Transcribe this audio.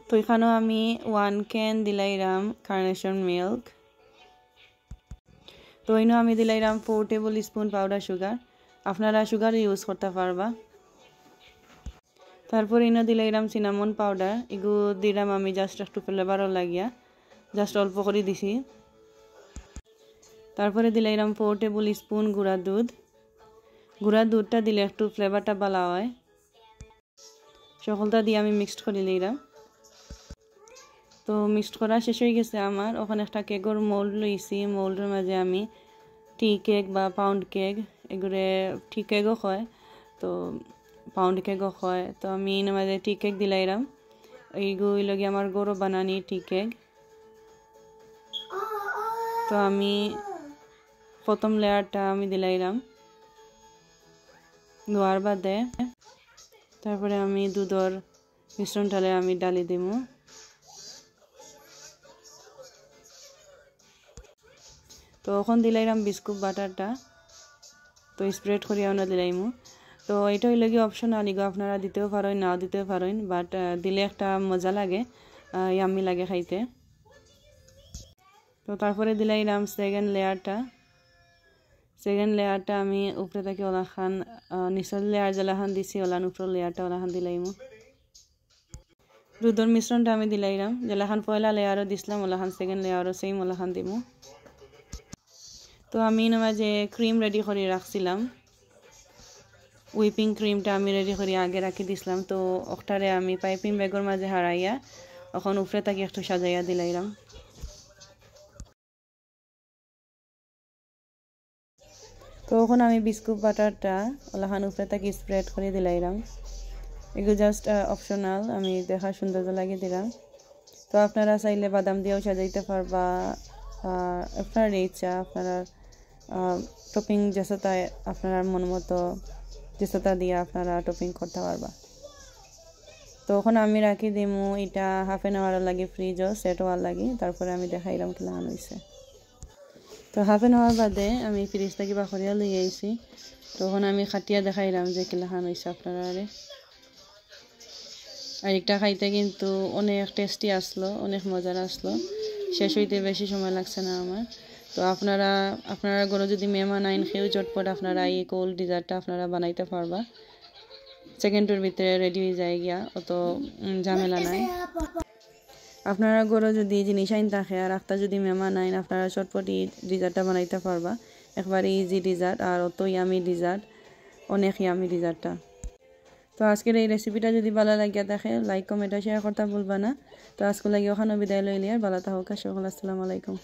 তো এখানেও আমি 1 ক্যান দিলাইরাম কার্নেশন মিল্ক। তো এনে আমি দিলাইরাম 4 টেবিল স্পুন পাউডার সুগার, আপনারা সুগার ইউজ করতে পারবা। তারপর এনে দিলাইরাম সিনামন পাউডার, এগু দিলাম আমি জাস্ট একটু ফ্লেভারও লাগিয়া, জাস্ট অল্প করে দিছি। তারপরে দিলাইরাম 4 টেবিল স্পুন গুঁড়া দুধ, গুঁড়া দুধটা দিলে একটু ফ্লেভারটা ভালো হয়। সকলটা দিয়ে আমি মিক্সড করে নিলাম। তো মিক্সড করা শেষ হয়ে গেছে আমার। ওখানে একটা কেকের মোল্ড লইছি, মোল্ডের মাঝে আমি টি কেক বা পাউন্ড কেক, এগুলো টি কেকও হয়, তো পাউন্ড কেকও হয়। তো আমি এর মাঝে টি কেক দিলাইরাম, এইগুলো লগে আমার গরু বানানি টি কেক। তো আমি প্রথম লেয়ারটা আমি দিলাইরাম, দেওয়ার বাদে তারপরে আমি দুধের মিশ্রণটালে আমি ডালি দিব। তো এখন দিলাইরাম বিস্কুট বাটারটা, তো স্প্রেড করিয়া না দিলাইমু। তো এটা হইলে কি অপশনাল, এগুলো আপনারা দিতেও পারেন নাও দিতেও পারেন, বাট দিলে একটা মজা লাগে, ইয়াম্মি লাগে খাইতে। তো তারপরে দিলাইরাম সেকেন্ড লেয়ারটা আমি উপরে থেকে ওলাখান নিচের লেয়ার যেলাখান দিছি ওলান উপরের লেয়ারটা ওলাখান দিলাইমু। দুধের মিশ্রণটা আমি দিলাইরাম, যেলাখান পয়লা লেয়ারও দিছিলাম ওলাখান সেকেন্ড লেয়ারও সেম ওলাখান দিমু। তো আমি মাঝে ক্রিম রেডি করে রাখছিলাম, হুইপিং ক্রিমটা আমি রেডি করে আগে রাখি দিছিলাম। তো ওটারে আমি পাইপিং ব্যাগের মাঝে হারাইয়া এখন উপরে তাকে একটু সাজাইয়া দিলাইরাম। তো এখন আমি বিস্কুট বাটারটা ওলাখান উপরে তাকে স্প্রেড করে দিলাইরাম, এগুলো জাস্ট অপশনাল, আমি দেখা সৌন্দর্য লাগিয়ে দিলাম। তো আপনারা চাইলে বাদাম দিয়েও সাজাইতে পারবা, আপনার ইচ্ছা, আপনারা টপিং যেটা আপনার মন মতো যেটা দিয়ে আপনারা টপিং করতে পারবা। তো এখন আমি রাখি দিমু এটা হাফ এন আওয়ার লাগে ফ্রিজও সেট হওয়ার লাগে, তারপরে আমি দেখাইলাম কি লাগানো হয়েছে। তো হাফ এন আওয়ার বাদে আমি ফ্রিজ থেকে বাখরিয়া লই আইছি, তখন আমি খাটিয়া দেখাইলাম যে কি লাগানো হয়েছে আপনারা। আর একটা খাইতে কিন্তু অনেক টেস্টি আসলো, অনেক মজার আসলো, শেষ হইতে বেশি সময় লাগছে না আমার। তো আপনারা ঘরে যদি মেহমান আইন খেয়েও চটপট আপনারা এই কোল্ড ডিজার্টটা আপনারা বানাইতে পারবা, সেকেন্ডের ভিতরে রেডি হয়ে যায় গিয়া, অত ঝামেলা নাই। আপনারা ঘরে যদি জিনিস আইন থাকে আর একটা যদি মেহমান আইন, আপনারা চটপট এই ডিজার্টটা বানাইতে পারবা, একবারে ইজি ডিজার্ট আর অত ইয়ামি ডিজার্ট, অনেক ইয়ামি ডিজার্টটা। তো আজকের এই রেসিপিটা যদি ভালো লাগিয়া থাকে লাইক কমেন্ট শেয়ার করতে ভুলবা না। তো আজকে লাগে ওখানে বিদায় লইলি আর ভালো থাকুক সকল, আসসালামু আলাইকুম।